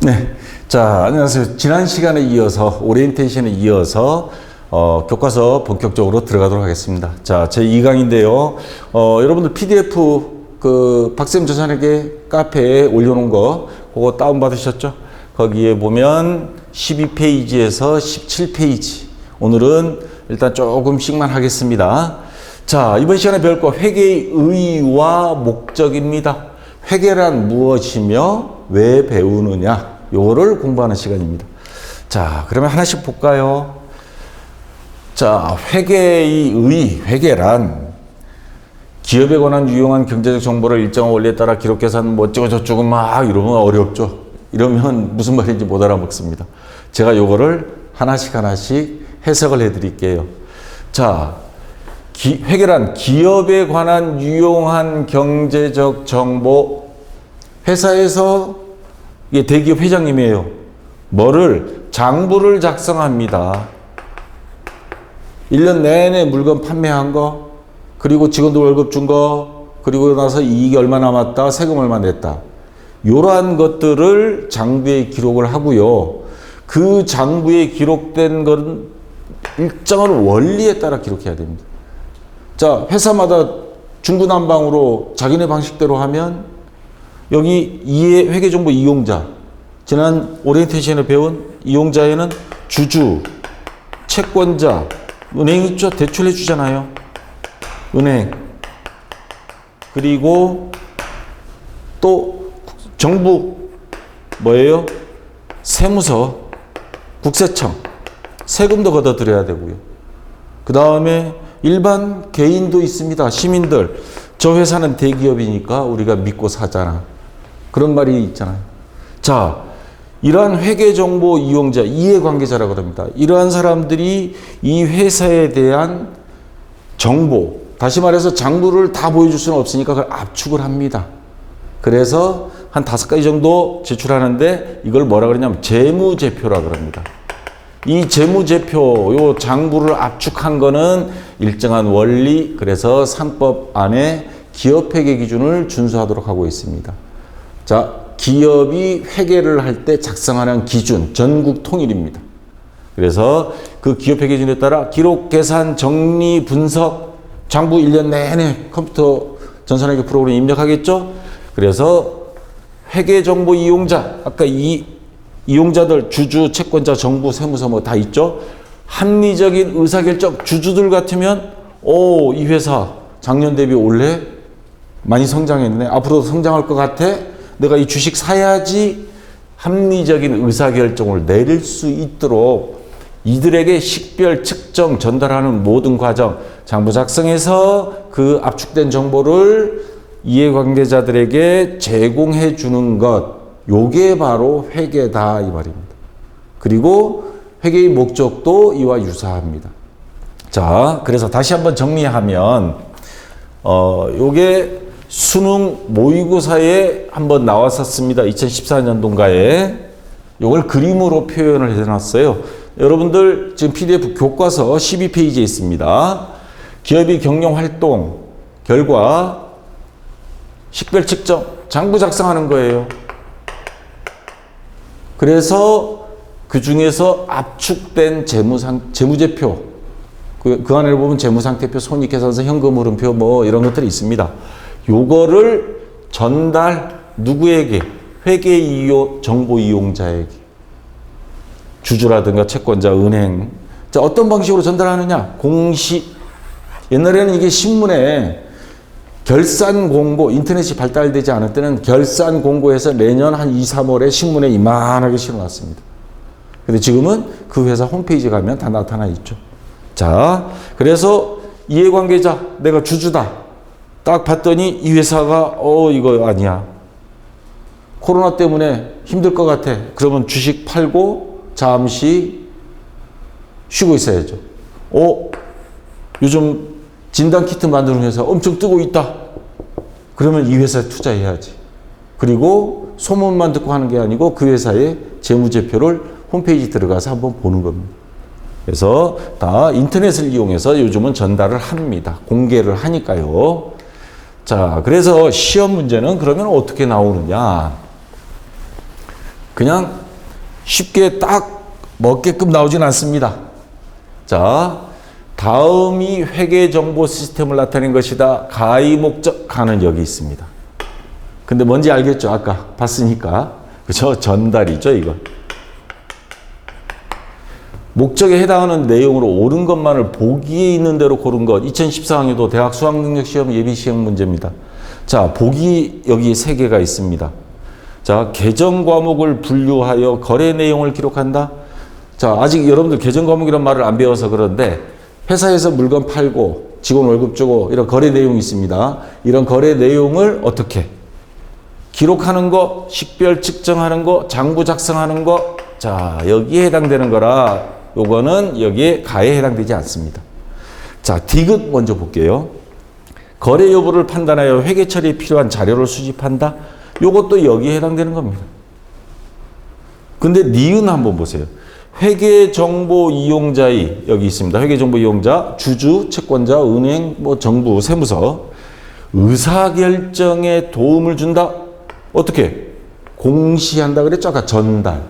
네. 자, 안녕하세요. 지난 시간에 이어서, 오리엔테이션에 이어서, 교과서 본격적으로 들어가도록 하겠습니다. 자, 제 2강인데요. 여러분들 PDF, 박쌤 전산에게 카페에 올려놓은 거, 그거 다운받으셨죠? 거기에 보면 12페이지에서 17페이지. 오늘은 일단 조금씩만 하겠습니다. 자, 이번 시간에 배울 거 회계의 의의와 목적입니다. 회계란 무엇이며 왜 배우느냐, 요거를 공부하는 시간입니다. 자, 그러면 하나씩 볼까요? 자, 회계의 의의, 회계란 기업에 관한 유용한 경제적 정보를 일정한 원리에 따라 기록 계산 뭐 어쩌고 저쩌고 막 이러면 어렵죠. 이러면 무슨 말인지 못 알아먹습니다. 제가 요거를 하나씩 해석을 해 드릴게요. 자, 회계란 기업에 관한 유용한 경제적 정보. 회사에서, 이게 대기업 회장님이에요. 장부를 작성합니다. 1년 내내 물건 판매한 거, 그리고 직원들 월급 준 거, 그리고 나서 이익이 얼마 남았다, 세금 얼마 냈다. 이러한 것들을 장부에 기록을 하고요. 그 장부에 기록된 건 일정한 원리에 따라 기록해야 됩니다. 자, 회사마다 중구난방으로 자기네 방식대로 하면 여기 회계정보 이용자, 지난 오리엔테이션에 배운 이용자에는 주주, 채권자, 은행 있죠? 대출해 주잖아요. 은행. 그리고 또 정부 뭐예요? 세무서, 국세청, 세금도 걷어들여야 되고요. 그 다음에 일반 개인도 있습니다. 시민들. 저 회사는 대기업이니까 우리가 믿고 사잖아. 그런 말이 있잖아요. 자, 이러한 회계정보 이용자, 이해관계자라고 합니다. 이러한 사람들이 이 회사에 대한 정보, 다시 말해서 장부를 다 보여줄 수는 없으니까 그걸 압축을 합니다. 그래서 한 5가지 정도 제출하는데 이걸 뭐라 그러냐면 재무제표라고 합니다. 이 재무제표, 요 장부를 압축한 거는 일정한 원리, 그래서 상법 안에 기업회계 기준을 준수하도록 하고 있습니다. 자, 기업이 회계를 할 때 작성하는 기준, 전국 통일입니다. 그래서 그 기업회계 기준에 따라 기록, 계산, 정리, 분석, 장부 1년 내내 컴퓨터 전산회계 프로그램에 입력하겠죠? 그래서 회계정보 이용자, 아까 이용자들, 주주, 채권자, 정부, 세무서 뭐 다 있죠? 합리적인 의사결정, 주주들 같으면, 이 회사 작년 대비 올해 많이 성장했네. 앞으로도 성장할 것 같아. 내가 이 주식 사야지. 합리적인 의사결정을 내릴 수 있도록 이들에게 식별, 측정, 전달하는 모든 과정, 장부 작성해서 그 압축된 정보를 이해관계자들에게 제공해 주는 것, 요게 바로 회계다, 이 말입니다. 그리고 회계의 목적도 이와 유사합니다. 자, 그래서 다시 한번 정리하면, 요게 수능 모의고사에 한번 나왔었습니다. 2014년도인가에. 요걸 그림으로 표현을 해놨어요. 여러분들 지금 PDF 교과서 12페이지에 있습니다. 기업의 경영 활동 결과 식별 측정, 장부 작성하는 거예요. 그래서 그 중에서 압축된 재무제표, 그 안에 보면 재무상태표, 손익계산서, 현금 흐름표 뭐 이런 것들이 있습니다. 요거를 전달 누구에게? 회계 정보 이용자에게. 주주라든가 채권자, 은행. 자, 어떤 방식으로 전달하느냐? 공시. 옛날에는 이게 신문에 결산 공고, 인터넷이 발달되지 않을 때는 결산 공고에서 매년 한 2, 3월에 신문에 이만하게 실어놨습니다. 근데 지금은 그 회사 홈페이지 가면 다 나타나 있죠. 자, 그래서 이해관계자, 내가 주주다. 딱 봤더니 이 회사가, 이거 아니야. 코로나 때문에 힘들 것 같아. 그러면 주식 팔고 잠시 쉬고 있어야죠. 요즘 진단키트 만드는 회사 엄청 뜨고 있다. 그러면 이 회사에 투자해야지. 그리고 소문만 듣고 하는 게 아니고 그 회사의 재무제표를 홈페이지 들어가서 한번 보는 겁니다. 그래서 다 인터넷을 이용해서 요즘은 전달을 합니다. 공개를 하니까요. 자, 그래서 시험 문제는 그러면 어떻게 나오느냐. 그냥 쉽게 딱 먹게끔 나오진 않습니다. 자, 다음이 회계 정보 시스템을 나타낸 것이다. 가히 목적 가는 여기 있습니다. 근데 뭔지 알겠죠? 아까 봤으니까. 그죠? 전달이죠, 이거. 목적에 해당하는 내용으로 옳은 것만을 보기에 있는 대로 고른 것. 2014학년도 대학 수학능력시험 예비시험 문제입니다. 자, 보기 여기 3개가 있습니다. 자, 계정 과목을 분류하여 거래 내용을 기록한다. 자, 아직 여러분들 계정 과목이란 말을 안 배워서 그런데 회사에서 물건 팔고 직원 월급 주고 이런 거래 내용이 있습니다. 이런 거래 내용을 어떻게 기록하는 거, 식별 측정하는 거, 장부 작성하는 거. 자, 여기에 해당되는 거라 요거는 여기에 가에 해당되지 않습니다. 자, 디귿 먼저 볼게요. 거래 여부를 판단하여 회계 처리에 필요한 자료를 수집한다. 요것도 여기에 해당되는 겁니다. 근데 니은 한번 보세요. 회계 정보 이용자의 여기 있습니다. 회계 정보 이용자, 주주, 채권자, 은행, 뭐 정부, 세무서 의사결정에 도움을 준다. 어떻게? 공시한다 그랬죠? 아까 전달.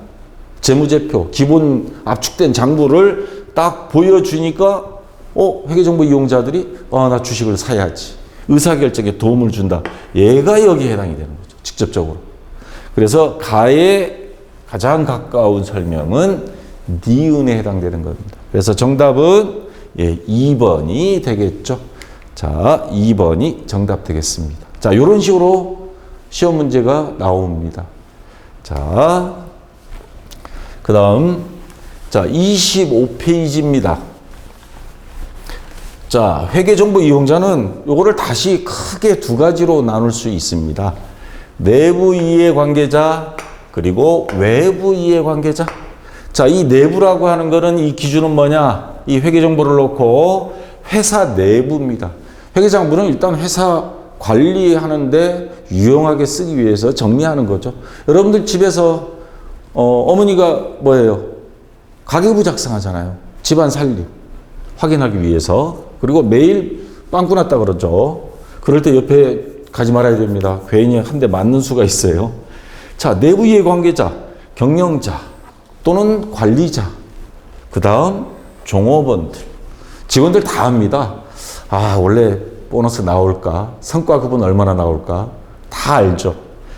재무제표, 기본 압축된 장부를 딱 보여주니까 회계정보 이용자들이 나 주식을 사야지. 의사결정에 도움을 준다. 얘가 여기에 해당이 되는 거죠. 직접적으로. 그래서 가에 가장 가까운 설명은 니은에 해당되는 겁니다. 그래서 정답은 2번이 되겠죠. 자, 2번이 정답 되겠습니다. 자, 이런 식으로 시험 문제가 나옵니다. 자, 그 다음, 자, 25페이지입니다. 자, 회계정보 이용자는 요거를 다시 크게 2가지로 나눌 수 있습니다. 내부 이해관계자, 그리고 외부 이해관계자. 자, 이 내부라고 하는 거는 이 기준은 뭐냐? 이 회계정보를 놓고 회사 내부입니다. 회계장부는 일단 회사 관리하는데 유용하게 쓰기 위해서 정리하는 거죠. 여러분들 집에서 어머니가 뭐예요? 가계부 작성하잖아요. 집안 살림 확인하기 위해서. 그리고 매일 빵꾸 났다 그러죠. 그럴 때 옆에 가지 말아야 됩니다. 괜히 한 대 맞는 수가 있어요. 자, 내부 이해관계자, 경영자 또는 관리자, 그 다음 종업원들, 직원들 다 합니다. 원래 보너스 나올까? 성과급은 얼마나 나올까? 다 알죠.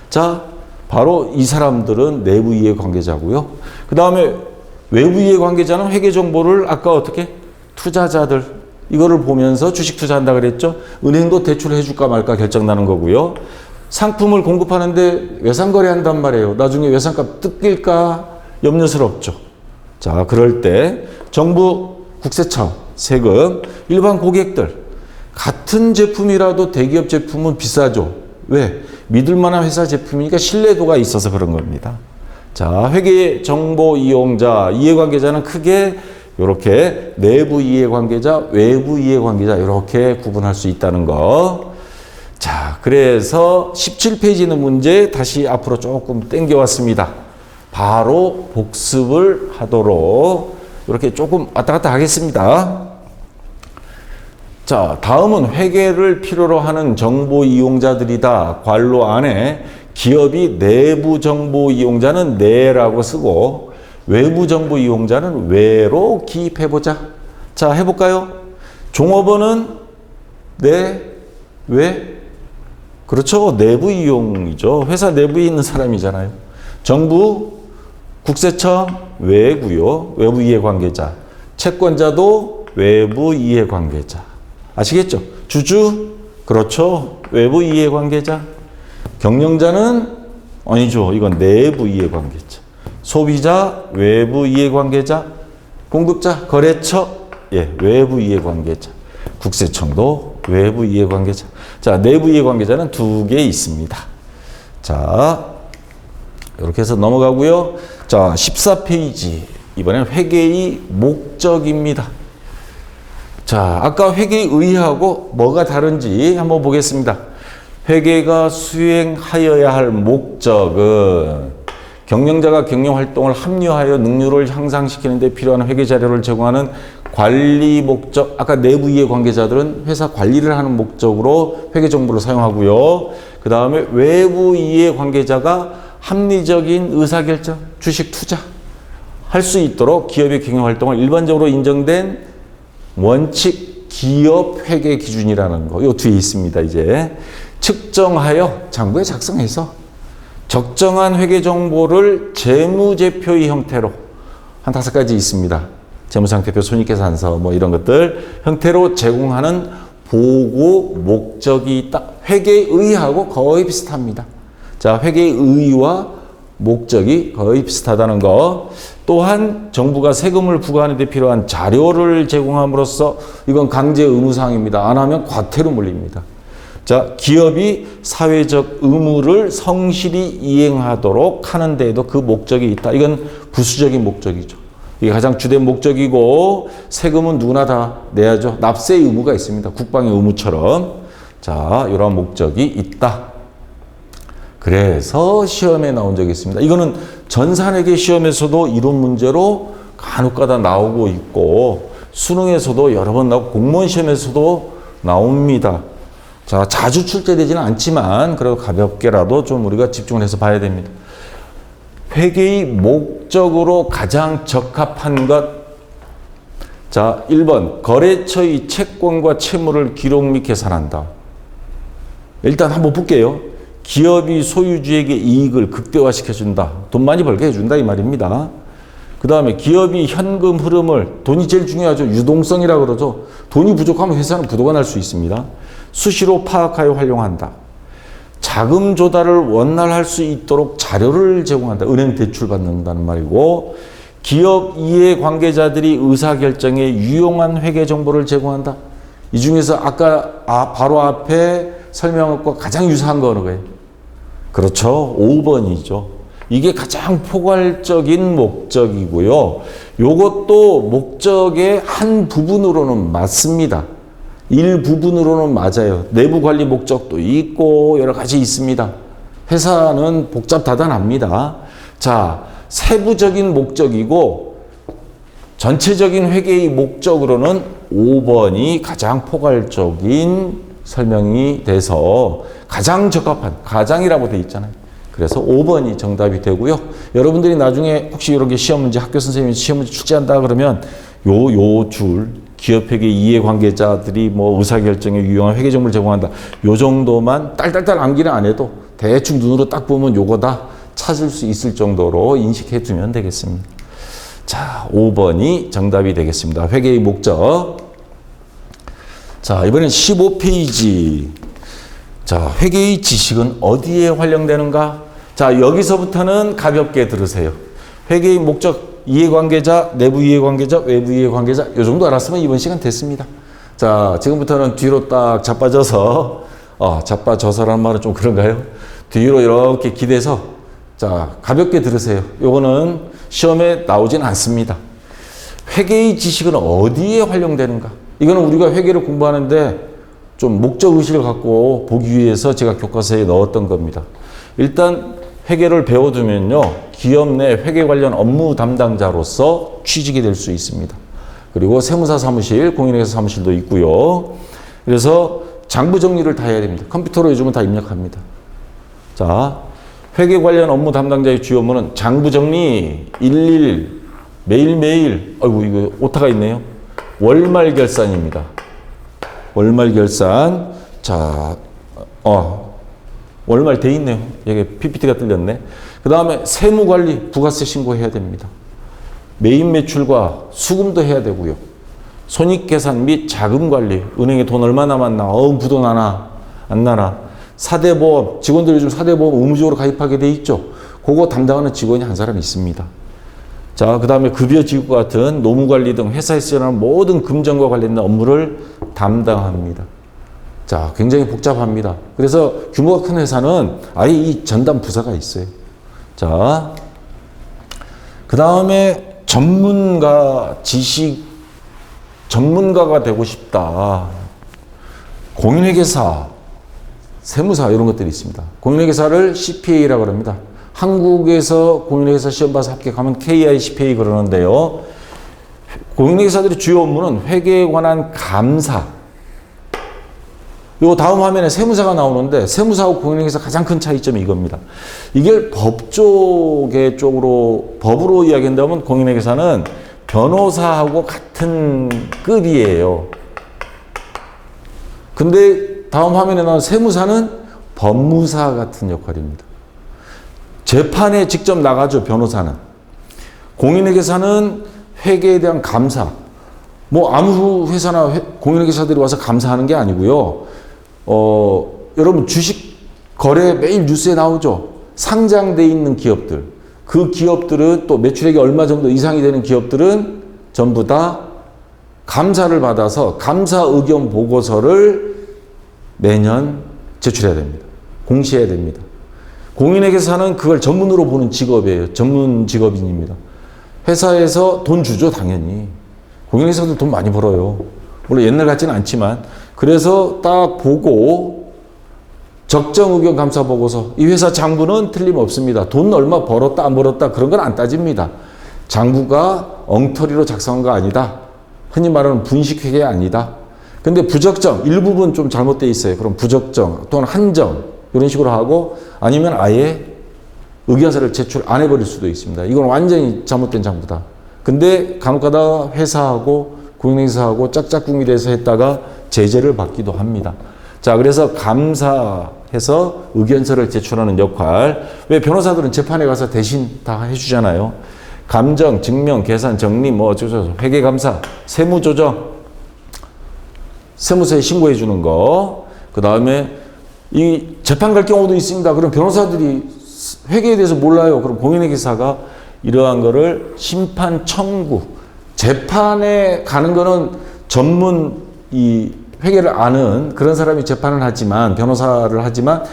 자, 바로 이 사람들은 내부 이해관계자고요. 그 다음에 외부 이해관계자는 회계정보를 아까 어떻게? 투자자들, 이거를 보면서 주식 투자한다 그랬죠. 은행도 대출해 줄까 말까 결정나는 거고요. 상품을 공급하는데 외상거래 한단 말이에요. 나중에 외상값 뜯길까 염려스럽죠. 자, 그럴 때 정부, 국세청, 세금, 일반 고객들, 같은 제품이라도 대기업 제품은 비싸죠. 왜? 믿을 만한 회사 제품이니까 신뢰도가 있어서 그런 겁니다. 자, 회계 정보 이용자, 이해관계자는 크게 이렇게 내부 이해관계자, 외부 이해관계자 이렇게 구분할 수 있다는 거. 자, 그래서 17페이지는 문제 다시 앞으로 조금 당겨왔습니다. 바로 복습을 하도록 이렇게 조금 왔다 갔다 하겠습니다. 자, 다음은 회계를 필요로 하는 정보 이용자들이다. 괄호 안에 기업이 내부 정보 이용자는 내라고 쓰고 외부 정보 이용자는 외로 기입해보자. 자, 해볼까요? 종업원은 왜? 그렇죠. 내부 이용이죠. 회사 내부에 있는 사람이잖아요. 정부, 국세청, 외고요. 외부 이해관계자. 채권자도 외부 이해관계자. 아시겠죠? 주주, 그렇죠. 외부 이해관계자. 경영자는 아니죠. 이건 내부 이해관계자. 소비자, 외부 이해관계자. 공급자, 거래처, 외부 이해관계자. 국세청도 외부 이해관계자. 자, 내부 이해관계자는 2개 있습니다. 자, 이렇게 해서 넘어가고요. 자, 14페이지. 이번엔 회계의 목적입니다. 자, 아까 회계의 의의하고 뭐가 다른지 한번 보겠습니다. 회계가 수행하여야 할 목적은 경영자가 경영활동을 합리화하여 능률을 향상시키는 데 필요한 회계 자료를 제공하는 관리 목적, 아까 내부 이해관계자들은 회사 관리를 하는 목적으로 회계 정보를 사용하고요. 그 다음에 외부 이해관계자가 합리적인 의사결정, 주식 투자 할 수 있도록 기업의 경영활동을 일반적으로 인정된 원칙 기업 회계 기준이라는 거, 요 뒤에 있습니다. 이제 측정하여 장부에 작성해서 적정한 회계 정보를 재무제표의 형태로 한 5가지 있습니다. 재무상태표, 손익계산서 뭐 이런 것들 형태로 제공하는 보고 목적이 있다. 회계의하고 거의 비슷합니다. 자, 회계의와 목적이 거의 비슷하다는 거. 또한 정부가 세금을 부과하는 데 필요한 자료를 제공함으로써 이건 강제 의무사항입니다. 안 하면 과태료 물립니다. 자, 기업이 사회적 의무를 성실히 이행하도록 하는 데에도 그 목적이 있다. 이건 부수적인 목적이죠. 이게 가장 주된 목적이고 세금은 누구나 다 내야죠. 납세 의무가 있습니다. 국방의 의무처럼. 자, 이런 목적이 있다. 그래서 시험에 나온 적이 있습니다. 이거는 전산회계 시험에서도 이론 문제로 간혹가다 나오고 있고 수능에서도 여러 번 나오고 공무원 시험에서도 나옵니다. 자, 자주 출제되지는 않지만 그래도 가볍게라도 좀 우리가 집중을 해서 봐야 됩니다. 회계의 목적으로 가장 적합한 것. 자, 1번 거래처의 채권과 채무를 기록 및 계산한다. 일단 한번 볼게요. 기업이 소유주에게 이익을 극대화시켜준다. 돈 많이 벌게 해준다 이 말입니다. 그 다음에 기업이 현금 흐름을, 돈이 제일 중요하죠. 유동성이라고 그러죠. 돈이 부족하면 회사는 부도가 날 수 있습니다. 수시로 파악하여 활용한다. 자금 조달을 원활할 수 있도록 자료를 제공한다. 은행 대출 받는다는 말이고, 기업 이해 관계자들이 의사결정에 유용한 회계 정보를 제공한다. 이 중에서 아까 바로 앞에 설명한 것과 가장 유사한 거는 거예요. 그렇죠. 5번이죠. 이게 가장 포괄적인 목적이고요. 요것도 목적의 한 부분으로는 맞습니다. 일부분으로는 맞아요. 내부 관리 목적도 있고 여러 가지 있습니다. 회사는 복잡다단합니다. 자, 세부적인 목적이고 전체적인 회계의 목적으로는 5번이 가장 포괄적인 설명이 돼서 가장 적합한, 가장이라고 돼 있잖아요. 그래서 5번이 정답이 되고요. 여러분들이 나중에 혹시 이런 게 시험 문제, 학교 선생님이 시험 문제 출제한다 그러면 요 줄, 기업회계 이해관계자들이 뭐 의사결정에 유용한 회계 정보를 제공한다. 요 정도만 딸딸딸 암기는 안 해도 대충 눈으로 딱 보면 요거다 찾을 수 있을 정도로 인식해 두면 되겠습니다. 자, 5번이 정답이 되겠습니다. 회계의 목적. 자, 이번엔 15페이지. 자, 회계의 지식은 어디에 활용되는가? 자, 여기서부터는 가볍게 들으세요. 회계의 목적, 이해관계자, 내부 이해관계자, 외부 이해관계자, 이 정도 알았으면 이번 시간 됐습니다. 자, 지금부터는 뒤로 딱 자빠져서, 자빠져서라는 말은 좀 그런가요? 뒤로 이렇게 기대서, 자, 가볍게 들으세요. 요거는 시험에 나오진 않습니다. 회계의 지식은 어디에 활용되는가? 이거는 우리가 회계를 공부하는데 좀 목적의식을 갖고 보기 위해서 제가 교과서에 넣었던 겁니다. 일단 회계를 배워두면요, 기업 내 회계 관련 업무 담당자로서 취직이 될 수 있습니다. 그리고 세무사 사무실, 공인회계사 사무실도 있고요. 그래서 장부 정리를 다 해야 됩니다. 컴퓨터로 요즘은 다 입력합니다. 자, 회계 관련 업무 담당자의 주요 업무는 장부 정리, 일일, 매일매일, 아이고 이거 오타가 있네요. 월말 결산입니다. 월말 결산. 자, 월말 돼 있네요. 여기 PPT가 뜰렸네. 그 다음에 세무관리, 부가세 신고해야 됩니다. 매입 매출과 수금도 해야 되고요. 손익계산 및 자금관리, 은행에 돈 얼마 남았나, 부도 나나, 안 나나. 4대 보험, 직원들 요즘 4대 보험 의무적으로 가입하게 돼 있죠. 그거 담당하는 직원이 한 사람 있습니다. 자, 그 다음에 급여지급 같은 노무관리 등 회사에서 일어나는 모든 금전과 관련된 업무를 담당합니다. 자, 굉장히 복잡합니다. 그래서 규모가 큰 회사는 아예 이 전담 부서가 있어요. 자, 그 다음에 전문가, 전문가가 되고 싶다. 공인회계사, 세무사 이런 것들이 있습니다. 공인회계사를 CPA라고 합니다. 한국에서 공인회계사 시험 봐서 합격하면 KI CPA 그러는데요. 공인회계사들의 주요 업무는 회계에 관한 감사, 요 다음 화면에 세무사가 나오는데 세무사하고 공인회계사 가장 큰 차이점이 이겁니다. 이게 법조계 쪽으로 법으로 이야기한다면 공인회계사는 변호사하고 같은 급이에요. 근데 다음 화면에 나온 세무사는 법무사 같은 역할입니다. 재판에 직접 나가죠, 변호사는. 공인회계사는 회계에 대한 감사. 뭐 아무 회사나 공인회계사들이 와서 감사하는 게 아니고요. 여러분 주식 거래 매일 뉴스에 나오죠. 상장돼 있는 기업들. 그 기업들은 또 매출액이 얼마 정도 이상이 되는 기업들은 전부 다 감사를 받아서 감사 의견 보고서를 매년 제출해야 됩니다. 공시해야 됩니다. 공인회계사는 그걸 전문으로 보는 직업이에요. 전문 직업인입니다. 회사에서 돈 주죠, 당연히. 공인회계사도 돈 많이 벌어요. 물론 옛날 같지는 않지만. 그래서 딱 보고 적정 의견 감사 보고서 이 회사 장부는 틀림없습니다. 돈 얼마 벌었다 안 벌었다 그런 건 안 따집니다. 장부가 엉터리로 작성한 거 아니다. 흔히 말하는 분식회계 아니다. 근데 부적정, 일부분 좀 잘못되어 있어요. 그럼 부적정 또는 한정 이런 식으로 하고 아니면 아예 의견서를 제출 안 해버릴 수도 있습니다. 이건 완전히 잘못된 장부다. 근데 간혹가다 회사하고 공인회계사하고 짝짝꿍이 돼서 했다가 제재를 받기도 합니다. 자, 그래서 감사해서 의견서를 제출하는 역할. 왜 변호사들은 재판에 가서 대신 다 해주잖아요. 감정, 증명, 계산, 정리, 뭐 어쩌고저쩌고, 회계감사, 세무조정, 세무서에 신고해 주는 거. 그 다음에 이 재판 갈 경우도 있습니다. 그럼 변호사들이 회계에 대해서 몰라요. 그럼 공인회계사가 이러한 거를 심판 청구, 재판에 가는 거는 전문 이 회계를 아는 그런 사람이 재판을 하지만 변호사를 하지만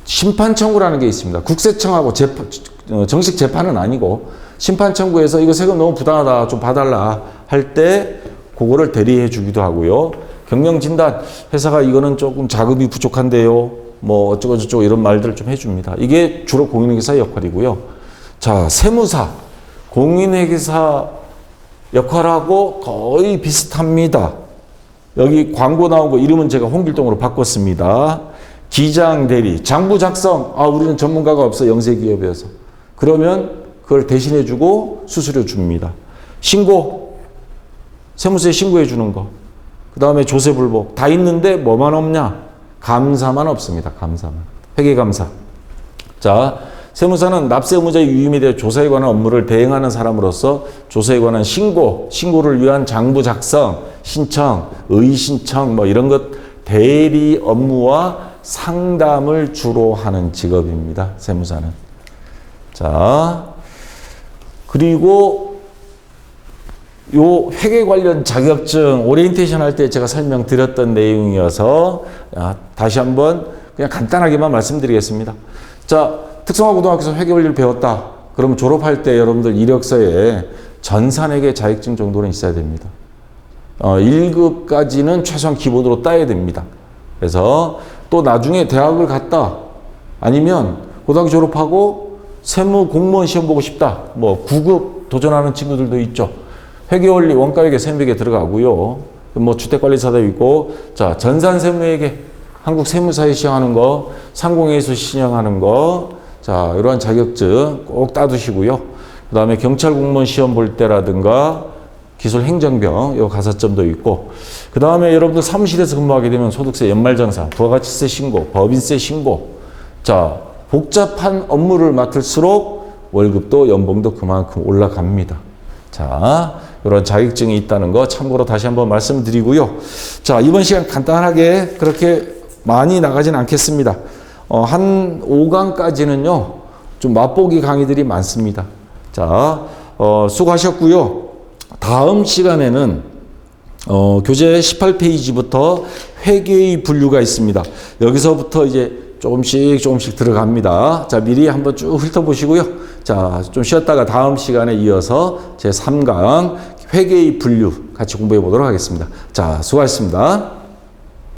심판 청구라는 게 있습니다. 국세청하고 정식 재판은 아니고 심판 청구해서 이거 세금 너무 부당하다 좀 봐달라 할 때 그거를 대리해 주기도 하고요. 경영 진단 회사가 이거는 조금 자금이 부족한데요. 뭐 어쩌고 저쩌고 이런 말들을 좀 해줍니다. 이게 주로 공인회계사의 역할이고요. 자, 세무사, 공인회계사 역할하고 거의 비슷합니다. 여기 광고 나온 거 이름은 제가 홍길동으로 바꿨습니다. 기장 대리, 장부 작성. 아, 우리는 전문가가 없어, 영세기업이어서. 그러면 그걸 대신해 주고 수수료 줍니다. 신고, 세무서에 신고해 주는 거. 그 다음에 조세불복. 다 있는데 뭐만 없냐? 감사만 없습니다. 감사만. 회계감사. 자, 세무사는 납세 의무자의 유임에 대해 조사에 관한 업무를 대행하는 사람으로서 조사에 관한 신고를 위한 장부 작성, 신청, 의신청 뭐 이런 것 대리 업무와 상담을 주로 하는 직업입니다. 세무사는. 자, 그리고 요 회계 관련 자격증 오리엔테이션 할 때 제가 설명드렸던 내용이어서 다시 한번 그냥 간단하게만 말씀드리겠습니다. 자, 특성화고등학교에서 회계 원리를 배웠다. 그러면 졸업할 때 여러분들 이력서에 전산회계 자격증 정도는 있어야 됩니다. 1급까지는 최소한 기본으로 따야 됩니다. 그래서 또 나중에 대학을 갔다. 아니면 고등학교 졸업하고 세무 공무원 시험 보고 싶다. 뭐 9급 도전하는 친구들도 있죠. 회계원리, 원가회계, 세무회계 들어가고요. 뭐 주택관리사도 있고, 자, 전산세무회계, 한국세무사에 시행하는 거, 상공회수 시행하는 거, 자, 이러한 자격증 꼭 따두시고요. 그 다음에 경찰 공무원 시험 볼 때라든가 기술행정병, 요 가산점도 있고, 그 다음에 여러분들 사무실에서 근무하게 되면 소득세 연말정산, 부가가치세 신고, 법인세 신고, 자, 복잡한 업무를 맡을수록 월급도 연봉도 그만큼 올라갑니다. 자, 이런 자격증이 있다는 거 참고로 다시 한번 말씀드리고요. 자, 이번 시간 간단하게 그렇게 많이 나가진 않겠습니다. 한 5강까지는요, 좀 맛보기 강의들이 많습니다. 자, 수고하셨고요. 다음 시간에는 교재 18페이지부터 회계의 분류가 있습니다. 여기서부터 이제 조금씩 들어갑니다. 자, 미리 한번 쭉 훑어보시고요. 자, 좀 쉬었다가 다음 시간에 이어서 제 3강 회계의 분류 같이 공부해 보도록 하겠습니다. 자, 수고하셨습니다.